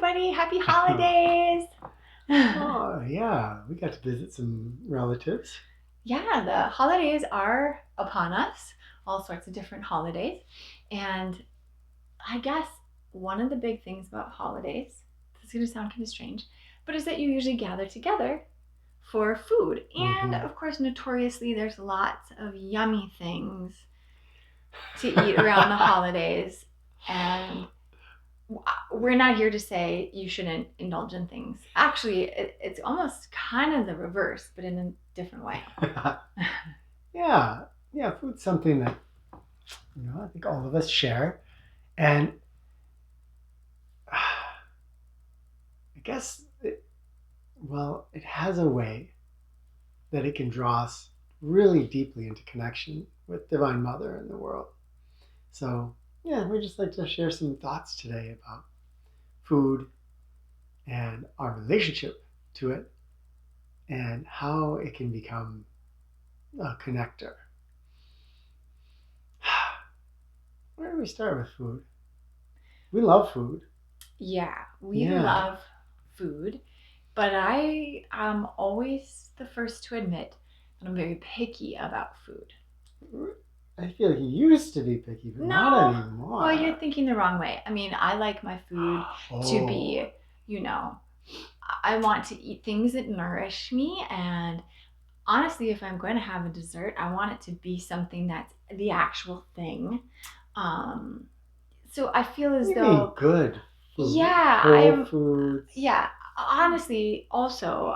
everybody. Happy holidays. Oh, yeah. We got to visit some relatives. Yeah, the holidays are upon us, all sorts of different holidays. And I guess one of the big things about holidays, this is going to sound kind of strange, but is that you usually gather together for food. And Hmm. of course, notoriously, there's lots of yummy things to eat around the holidays. And we're not here to say you shouldn't indulge in things. Actually, it's almost kind of the reverse, but in a different way. Yeah. Yeah. Food's something that, I think all of us share. And I guess, it has a way that it can draw us really deeply into connection with Divine Mother and the world. So, yeah, we just like to share some thoughts today about food and our relationship to it and how it can become a connector. Where do we start with food? We love food. Yeah, we Yeah. love food, but I am always the first to admit that I'm very picky about food. I feel like you used to be picky, but not No, well, you're anymore. thinking the wrong way. I mean, I like my food to Oh, be, you know, I want to eat things that nourish me. And honestly, if I'm going to have a dessert, I want it to be something that's the actual thing. Um, so I feel as you mean though, good food, yeah, whole foods. yeah, honestly, also,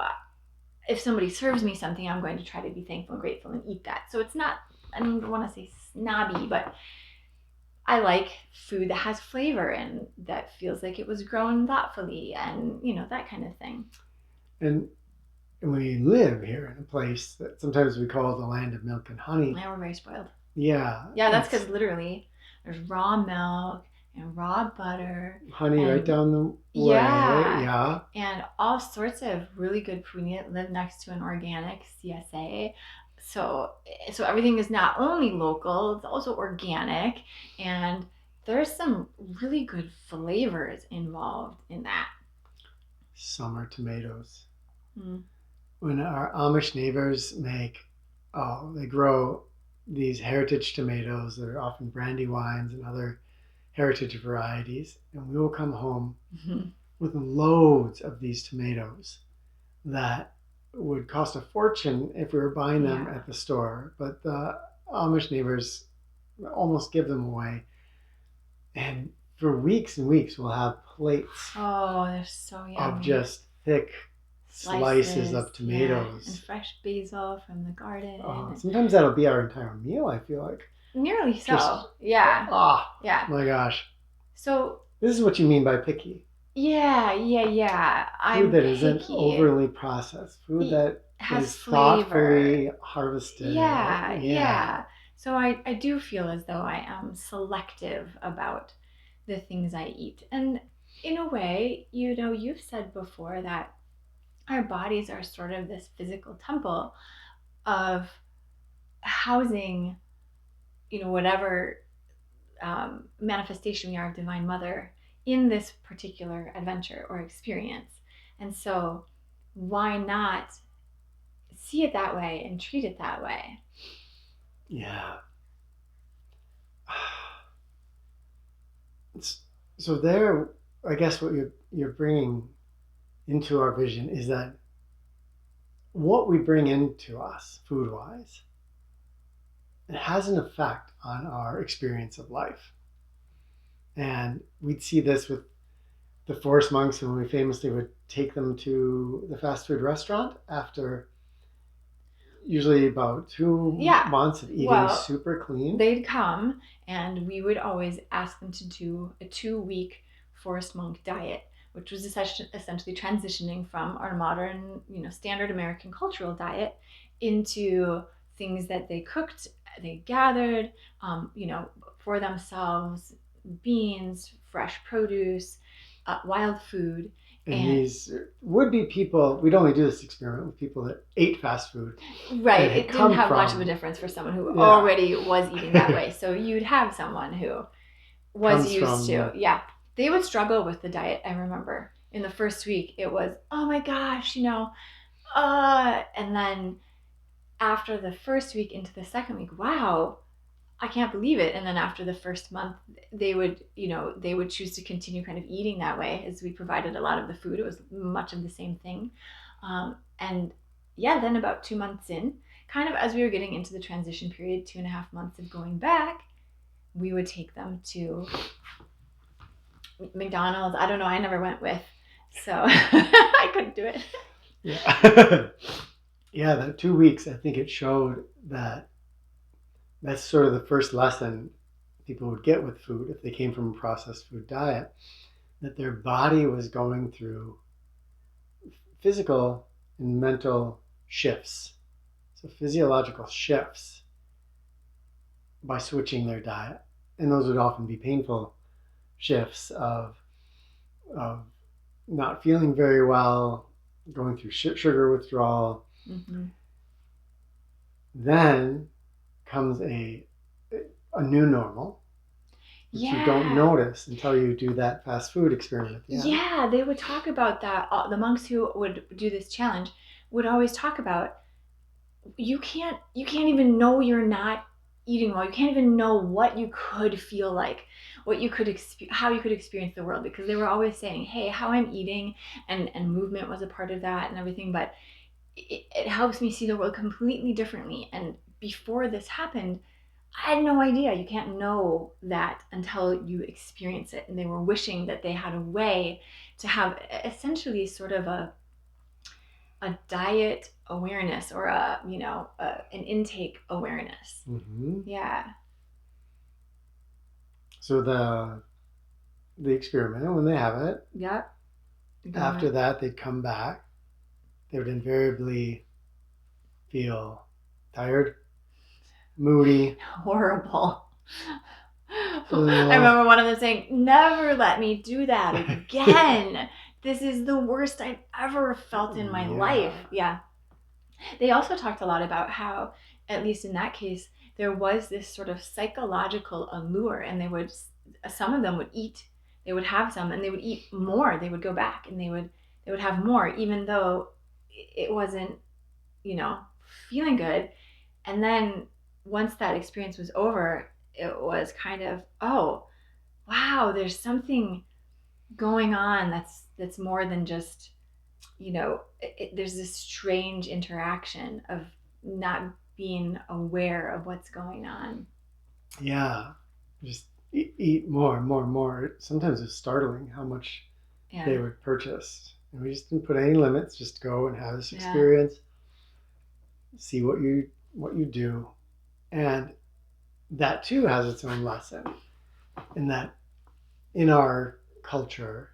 if somebody serves me something, I'm going to try to be thankful and grateful and eat that. So it's not, I don't want to say snobby, but I like food that has flavor and that feels like it was grown thoughtfully and, that kind of thing. And we live here in a place that sometimes we call the land of milk and honey. Yeah, we're very spoiled. Yeah, Yeah, that's it's because literally there's raw milk and raw butter honey right and down the way. yeah, Yeah. and all sorts of really good food. We live next to an organic CSA. So so everything is not only local, it's also organic, and there's some really good flavors involved in that. Summer tomatoes. Mm. When our Amish neighbors they grow these heritage tomatoes that are often brandy wines and other heritage varieties. And we will come home Mhm. with loads of these tomatoes that would cost a fortune if we were buying them Yeah. at the store. But the Amish neighbors almost give them away. And for weeks and weeks, we'll have plates Oh, they're so of yummy. just thick slices Slices, of yeah, and tomatoes. fresh basil from the garden. Sometimes that'll be our entire meal, I feel like. Nearly Just, so. Yeah. ah, Yeah. my gosh. So, This is what you mean by picky. yeah. Food I'm that isn't picky. overly processed. Food It that has is flavor. thoughtfully harvested. Yeah. Yeah. So I do feel as though I am selective about the things I eat. And in a way, you've said before that our bodies are sort of this physical temple of housing, whatever manifestation we are of Divine Mother in this particular adventure or experience. And so, why not see it that way and treat it that way? Yeah. It's, so there, I guess what you're bringing into our vision is that what we bring into us food wise, it has an effect on our experience of life. And we'd see this with the forest monks when we famously would take them to the fast food restaurant after usually about two Yeah. months of eating Well, super clean. they'd come and we would always ask them to do a 2 week forest monk diet, which was essentially transitioning from our modern, standard American cultural diet into things that they cooked, they gathered, for themselves, beans, fresh produce, wild food. And And these would be people, we'd only do this experiment with people that ate fast food right, and had it didn't come have much of a from, difference for someone who yeah, already was eating that way. So you'd have someone who was comes used to, from, yeah, they would struggle with the diet. I remember in the first week, it was, oh my gosh, and then after the first week into the second week, wow, I can't believe it. And then after the first month, they would choose to continue kind of eating that way as we provided a lot of the food. It was much of the same thing. And yeah, then about 2 months in, kind of as we were getting into the transition period, 2.5 months of going back, we would take them to McDonald's. I don't know. I never went with, so I couldn't do it. Yeah. Yeah, that 2 weeks, I think it showed that that's sort of the first lesson people would get with food if they came from a processed food diet, that their body was going through physical and mental shifts. So physiological shifts by switching their diet. And those would often be painful shifts of not feeling very well, going through sugar withdrawal. Mm-hmm. Then comes a new normal, which you don't notice until you do that fast food experiment. Yeah, they would talk about that. The monks who would do this challenge would always talk about, you can't even know you're not eating well. You can't even know what you could feel like, what you could how you could experience the world, because they were always saying, hey, how I'm eating and movement was a part of that and everything, but it helps me see the world completely differently. And before this happened, I had no idea. You can't know that until you experience it. And they were wishing that they had a way to have essentially sort of a diet awareness, or an intake awareness. Mm-hmm. Yeah. So the experiment, when they have it, Yep. after that they'd come back. They would invariably feel tired, moody, horrible. I remember one of them saying, never let me do that again. This is the worst I've ever felt in my life. Yeah. They also talked a lot about how, at least in that case, there was this sort of psychological allure, and some of them would eat, they would have some, and they would eat more. They would go back and they would have more, even though it wasn't, feeling good. And then once that experience was over, it was kind of, oh, wow, there's something going on that's more than just, there's this strange interaction of not being aware of what's going on. Yeah, just eat more and more and more. Sometimes it's startling how much they would purchase. And we just didn't put any limits, just go and have this experience, see what you do. And that too has its own lesson, in that in our culture,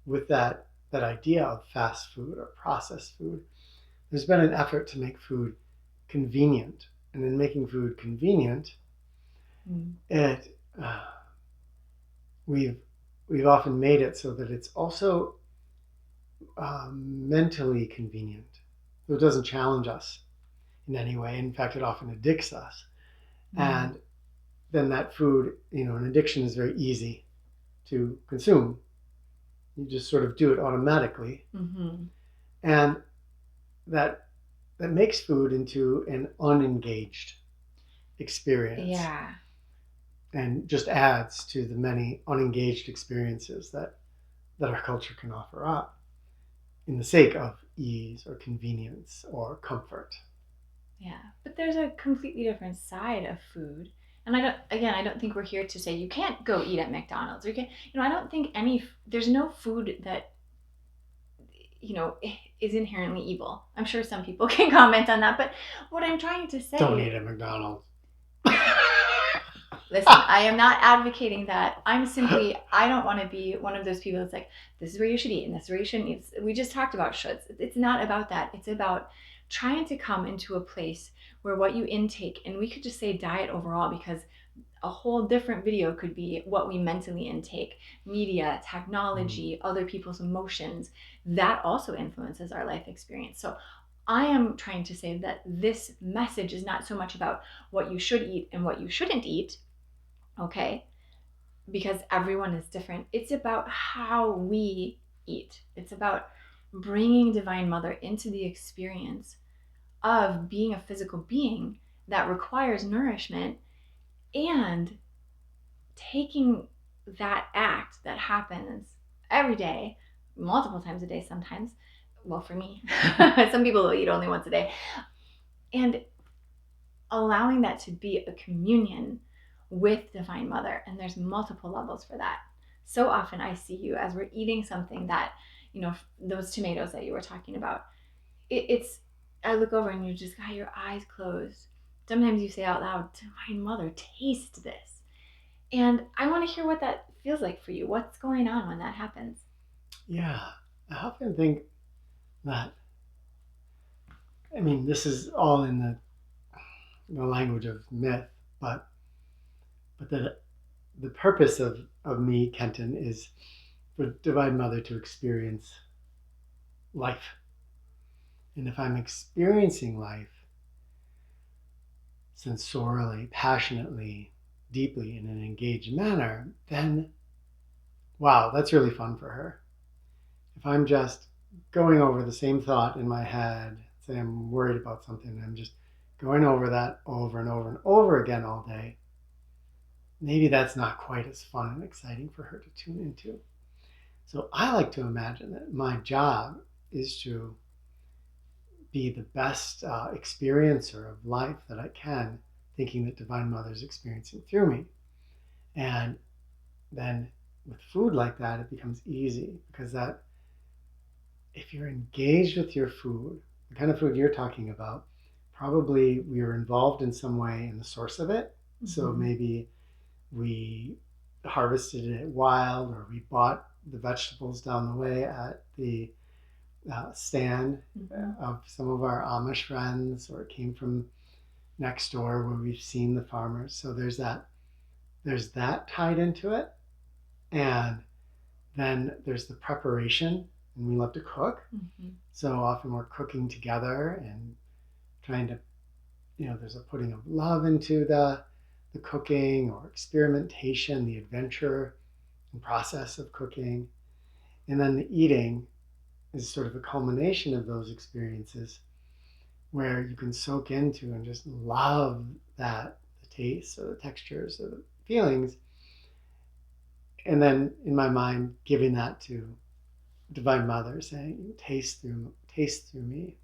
with that idea of fast food or processed food, there's been an effort to make food convenient. And in making food convenient, we've often made it so that it's also mentally convenient. So it doesn't challenge us in any way. In fact, it often addicts us. And then that food, an addiction is very easy to consume. You just sort of do it automatically. Mm-hmm. And that makes food into an unengaged experience. Yeah. And just adds to the many unengaged experiences that our culture can offer up in the sake of ease or convenience or comfort. Yeah, but there's a completely different side of food. And I don't think we're here to say you can't go eat at McDonald's. Or I don't think there's no food that, is inherently evil. I'm sure some people can comment on that, but what I'm trying to say... Don't eat at McDonald's. Listen, I am not advocating that. I don't want to be one of those people that's like, this is where you should eat and this is where you shouldn't eat. We just talked about shoulds. It's not about that. It's about trying to come into a place where what you intake, and we could just say diet overall, because a whole different video could be what we mentally intake. Media, technology, other people's emotions, that also influences our life experience. So I am trying to say that this message is not so much about what you should eat and what you shouldn't eat, okay? Because everyone is different. It's about how we eat. It's about bringing Divine Mother into the experience of being a physical being that requires nourishment, and taking that act that happens every day, multiple times a day sometimes. Well, for me, some people will eat only once a day. And allowing that to be a communion with Divine Mother. And there's multiple levels for that. So often I see you as we're eating something that, those tomatoes that you were talking about, it's, I look over and you just got your eyes closed. Sometimes you say out loud, Divine Mother, taste this. And I want to hear what that feels like for you. What's going on when that happens? Yeah, I often think that, I mean, this is all in the language of myth, but the purpose of me, Kenton, is for Divine Mother to experience life. And if I'm experiencing life sensorially, passionately, deeply, in an engaged manner, then wow, that's really fun for her. If I'm just going over the same thought in my head, say I'm worried about something, and I'm just going over that over and over and over again all day, maybe that's not quite as fun and exciting for her to tune into. So I like to imagine that my job is to be the best experiencer of life that I can, thinking that Divine Mother is experiencing through me. And then with food like that, it becomes easy, because that, if you're engaged with your food, the kind of food you're talking about, probably we were involved in some way in the source of it. Mm-hmm. So maybe we harvested it wild, or we bought the vegetables down the way at the stand of some of our Amish friends, or it came from next door where we've seen the farmers. So there's that tied into it. And then there's the preparation, and we love to cook. Mm-hmm. So often we're cooking together and trying to, there's a putting of love into the cooking, or experimentation, the adventure and process of cooking. And then the eating is sort of a culmination of those experiences, where you can soak into and just love that, the taste or the textures or the feelings. And then in my mind, giving that to Divine Mother, saying, taste through me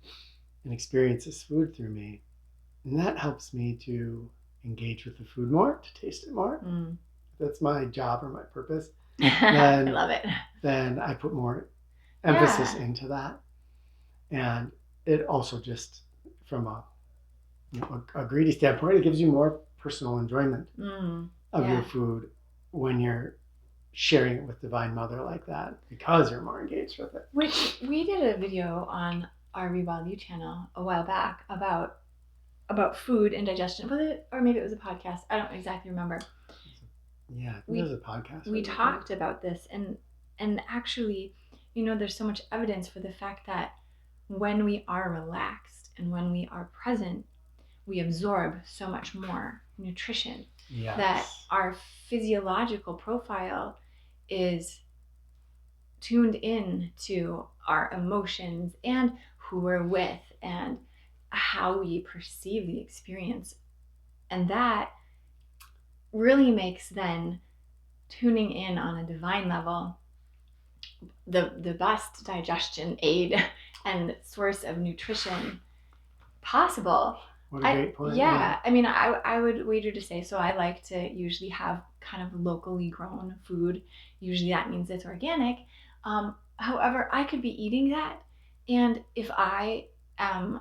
and experience this food through me. And that helps me to engage with the food more, to taste it more. Mm. That's my job or my purpose. I love it. Then I put more emphasis into that. And it also, just from a greedy standpoint, it gives you more personal enjoyment of your food when you're sharing it with Divine Mother like that, because you're more engaged with it. Which we did a video on our Rewild You channel a while back about food and digestion. Was it, or maybe it was a podcast? I don't exactly remember. Yeah, it was a podcast. We talked about this, and actually, there's so much evidence for the fact that when we are relaxed and when we are present, we absorb so much more nutrition. Yes. That our physiological profile is tuned in to our emotions and who we're with and how we perceive the experience. And that really makes then tuning in on a divine level the best digestion aid and source of nutrition possible. What a great point. Yeah. I mean, I would wager to say, so I like to usually have kind of locally grown food. Usually that means it's organic. However, I could be eating that, and if I am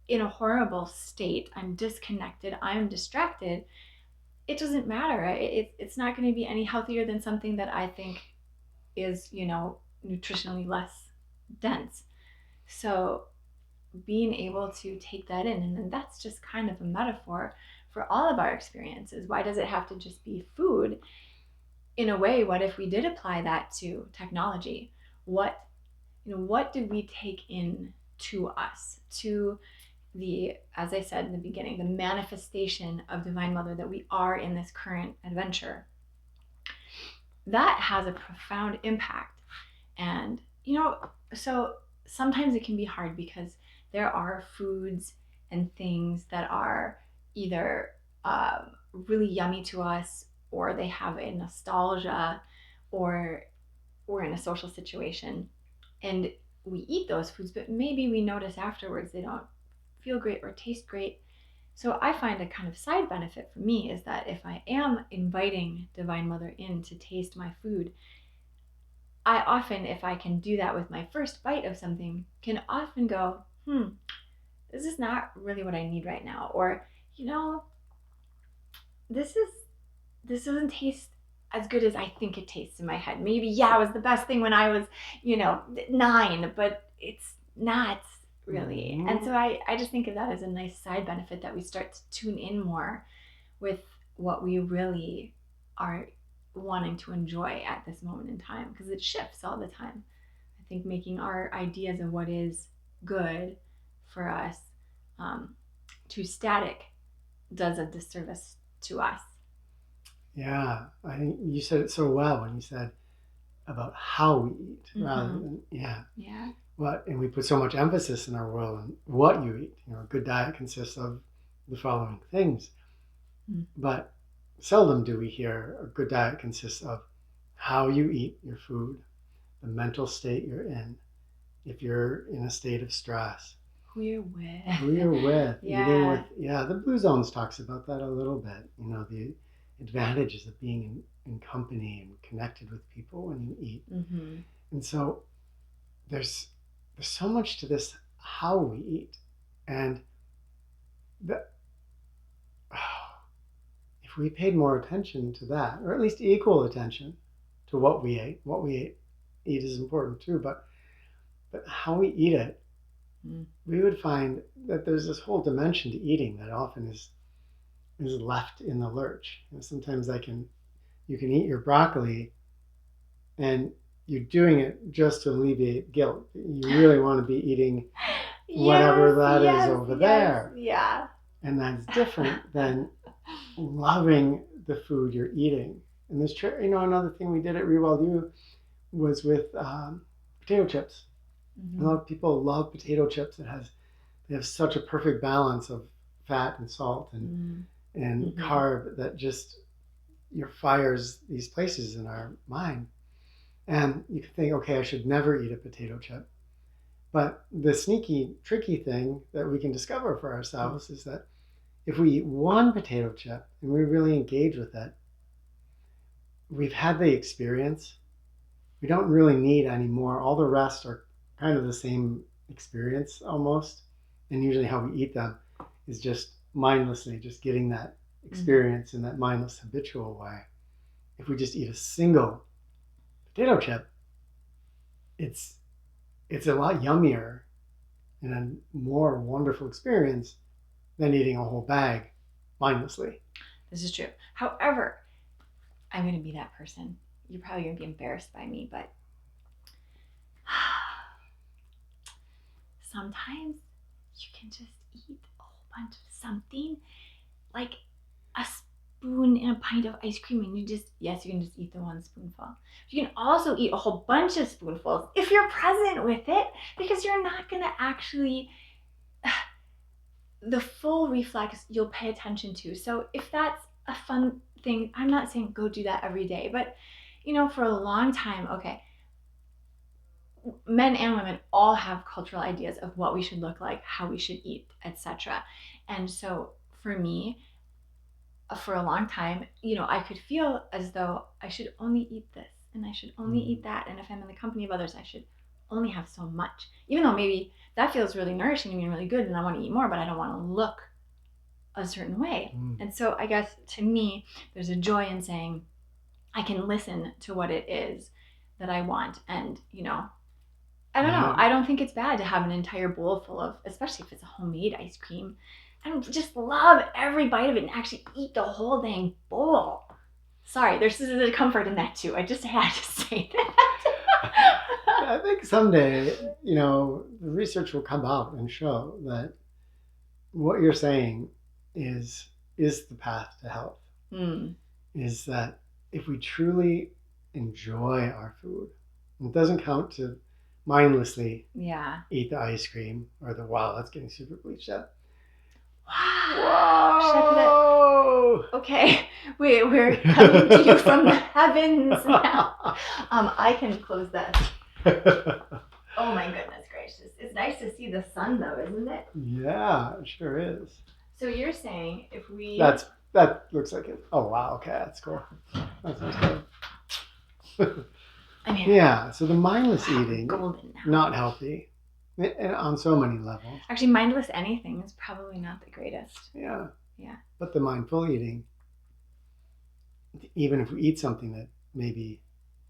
in a horrible state, I'm disconnected, I'm distracted, it doesn't matter. It's not going to be any healthier than something that I think is, nutritionally less dense. So being able to take that in, and then that's just kind of a metaphor for all of our experiences. Why does it have to just be food? In a way, what if we did apply that to technology? What do we take in to us, to the, as I said in the beginning, the manifestation of Divine Mother that we are in this current adventure? That has a profound impact. And So sometimes it can be hard because there are foods and things that are either really yummy to us, or they have a nostalgia, or we're in a social situation and we eat those foods, but maybe we notice afterwards they don't feel great or taste great. So I find a kind of side benefit for me is that if I am inviting Divine Mother in to taste my food, I often, if I can do that with my first bite of something, can often go, this is not really what I need right now. Or, you know, this is this doesn't taste as good as I think it tastes in my head. Maybe, yeah, it was the best thing when I was, 9, but it's not really. And so I just think of that as a nice side benefit that we start to tune in more with what we really are wanting to enjoy at this moment in time, because it shifts all the time. I think making our ideas of what is good for us too static does a disservice to us. Yeah, I think you said it so well when you said about how we eat rather than Yeah. what, and we put so much emphasis in our world on what you eat. A good diet consists of the following things, but seldom do we hear a good diet consists of how you eat your food, the mental state you're in, if you're in a state of stress, who you're with, eating with. The Blue Zones talks about that a little bit. The advantages of being in company and connected with people when you eat. And so there's so much to this how we eat, and if we paid more attention to that, or at least equal attention to what we eat is important too, but how we eat it, we would find that there's this whole dimension to eating that often is left in the lurch. Sometimes you can eat your broccoli and you're doing it just to alleviate guilt. You really want to be eating whatever that is over there. Yeah. And that's different than loving the food you're eating. And this, another thing we did at Rewild You was with potato chips. A lot of people love potato chips. They have such a perfect balance of fat and salt and carb that just fires these places in our mind. And you can think, okay, I should never eat a potato chip. But the sneaky, tricky thing that we can discover for ourselves is that if we eat one potato chip and we really engage with it, we've had the experience. We don't really need any more. All the rest are kind of the same experience almost. And usually how we eat them is just mindlessly, just getting that experience in that mindless, habitual way. If we just eat a single potato chip, it's a lot yummier and a more wonderful experience than eating a whole bag mindlessly. This is true. However, I'm going to be that person. You're probably going to be embarrassed by me, but sometimes you can just eat a whole bunch of something, like a spoon and a pint of ice cream, and you can just eat the one spoonful. You can also eat a whole bunch of spoonfuls if you're present with it, because you're not going to actually, the full reflex you'll pay attention to. So if that's a fun thing, I'm not saying go do that every day, but for a long time, okay, men and women all have cultural ideas of what we should look like, how we should eat, etc. And so for me, for a long time, I could feel as though I should only eat this and I should only eat that. And if I'm in the company of others, I should only have so much, even though maybe that feels really nourishing to me and really good and I want to eat more, but I don't want to look a certain way. And so I guess to me, there's a joy in saying I can listen to what it is that I want. And, I don't know. I don't think it's bad to have an entire bowl full of, especially if it's a homemade ice cream. I just love every bite of it and actually eat the whole dang bowl. Sorry, there's a comfort in that too. I just had to say that. I think someday, the research will come out and show that what you're saying is the path to health. Is that if we truly enjoy our food, it doesn't count to mindlessly Yeah. eat the ice cream or the wow, that's getting super bleached out. Whoa! Okay, we're coming to you from the heavens now. I can close that. Oh my goodness gracious! It's nice to see the sun, though, isn't it? Yeah, it sure is. So you're saying if we that looks like it. Oh wow, okay, that's cool. That sounds good. I mean, yeah, so the mindless eating, golden now. not healthy, and on so many levels. Actually, mindless anything is probably not the greatest. Yeah. Yeah. But the mindful eating, even if we eat something that maybe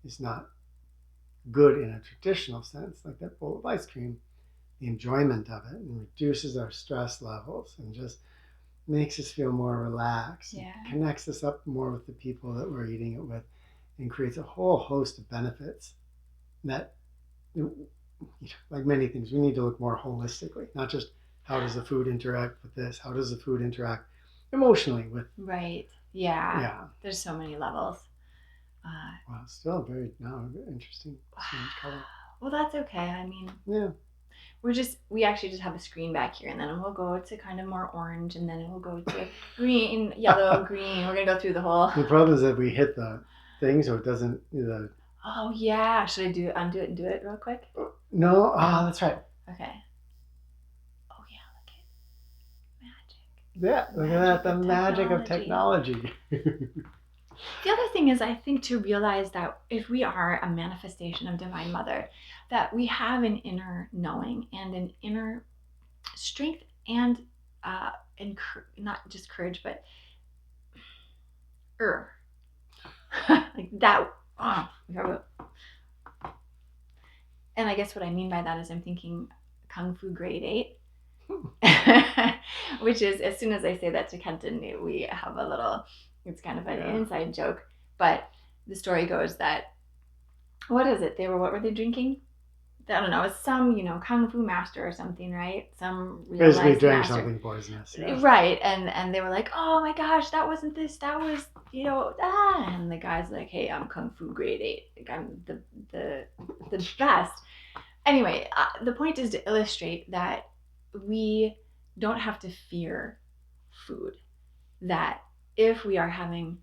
is not good in a traditional sense, like that bowl of ice cream, the enjoyment of it and reduces our stress levels and just makes us feel more relaxed, Yeah. connects us up more with the people that we're eating it with, and creates a whole host of benefits that, like many things, we need to look more holistically, not just how does the food interact with this, how does the food interact emotionally with. Right. Yeah. Yeah. There's so many levels. Wow, still very interesting color. Well, that's okay. I mean, yeah. We actually just have a screen back here, and then we'll go to kind of more orange, and then it will go to green, yellow, green. We're gonna go through the whole. The problem is that we hit the thing, so it doesn't. Oh yeah, should I undo it and do it real quick? No, that's right. Okay. Oh yeah, look at magic. Yeah, look at that, the magic of technology. The other thing is, I think, to realize that if we are a manifestation of Divine Mother, that we have an inner knowing and an inner strength and not just courage, but like that. And I guess what I mean by that is I'm thinking Kung Fu Grade 8, which is, as soon as I say that to Kenton, we have a little, it's kind of an inside joke, but the story goes that, what were they drinking? I don't know, it's some, Kung Fu master or something, right? Some real basically nice drank master. Something poisonous. Yeah. Right, and they were like, oh my gosh, that wasn't this, that was, and the guy's like, hey, I'm Kung Fu Grade 8, like, I'm the best. Anyway, the point is to illustrate that we don't have to fear food, that if we are having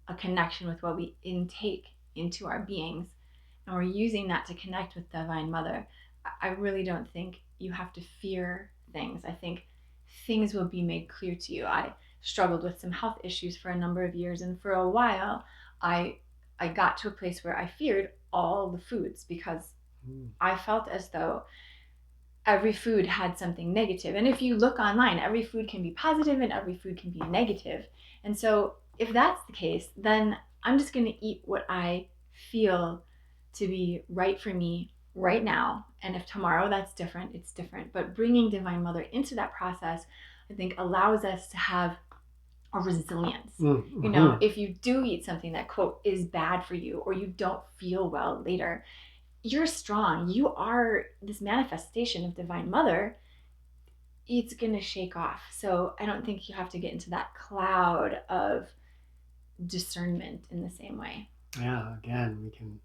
a connection with what we intake into our beings, and we're using that to connect with Divine Mother, I really don't think you have to fear things. I think things will be made clear to you. I struggled with some health issues for a number of years, and for a while, I got to a place where I feared all the foods because I felt as though every food had something negative. And if you look online, every food can be positive and every food can be negative. And so if that's the case, then I'm just going to eat what I feel to be right for me right now. And if tomorrow that's different, it's different. But bringing Divine Mother into that process, I think, allows us to have a resilience. Mm-hmm. If you do eat something that, quote, is bad for you, or you don't feel well later, you're strong. You are this manifestation of Divine Mother. It's going to shake off. So I don't think you have to get into that cloud of discernment in the same way. Yeah, again, we can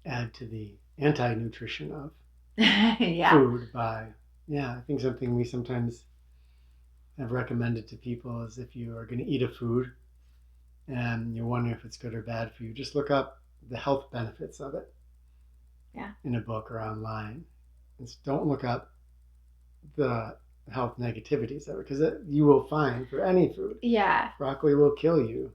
add to the anti-nutrition of food by, I think something we sometimes have recommended to people is if you are going to eat a food and you're wondering if it's good or bad for you, just look up the health benefits of it. In a book or online. Just don't look up the health negativities of it, because you will find for any food. Yeah. Broccoli will kill you.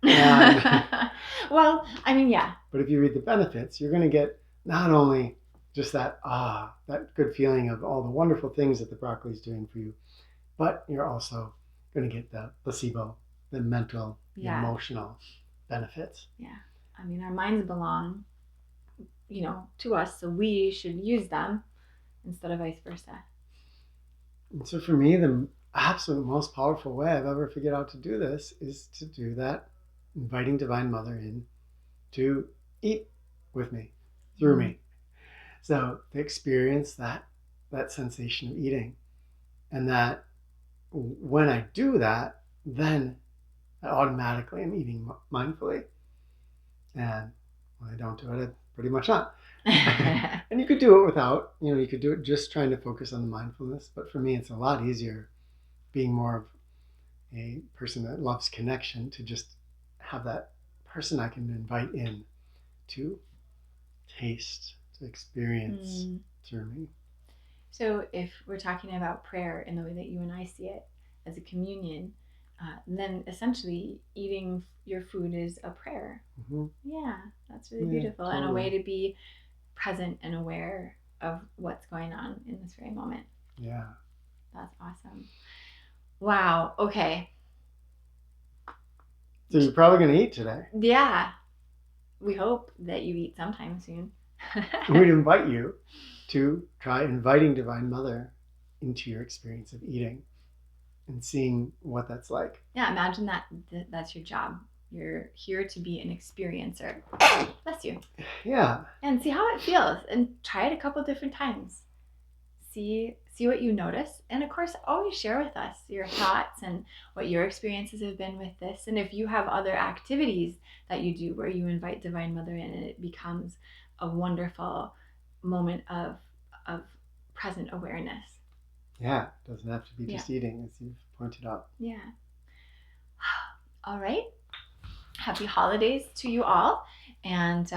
Well, I mean, yeah. But if you read the benefits, you're going to get not only just that good feeling of all the wonderful things that the broccoli is doing for you, but you're also going to get the placebo, the mental, the emotional benefits. Yeah. I mean, our minds belong to us, so we should use them instead of vice versa. And so for me, the absolute most powerful way I've ever figured out to do this is to do that, inviting Divine Mother in to eat with me, through me. So to experience that sensation of eating. And that when I do that, then I automatically am eating mindfully. And when I don't do it, I pretty much not. And you could do it without, you could do it just trying to focus on the mindfulness. But for me, it's a lot easier being more of a person that loves connection to just have that person I can invite in to taste, to experience through me. So if we're talking about prayer in the way that you and I see it as a communion, then essentially eating your food is a prayer. Mm-hmm. Yeah, that's really beautiful. Totally. And a way to be present and aware of what's going on in this very moment. Yeah. That's awesome. Wow. Okay. So you're probably going to eat today. Yeah. We hope that you eat sometime soon. We'd invite you to try inviting Divine Mother into your experience of eating and seeing what that's like. Yeah, imagine that's your job. You're here to be an experiencer. Bless you. Yeah. And see how it feels, and try it a couple different times. See what you notice, and of course always share with us your thoughts and what your experiences have been with this. And if you have other activities that you do where you invite Divine Mother in, and it becomes a wonderful moment of present awareness. Yeah, it doesn't have to be just eating, as you've pointed out. Yeah. All right. Happy holidays to you all, and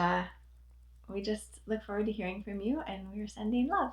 we just look forward to hearing from you, and we're sending love.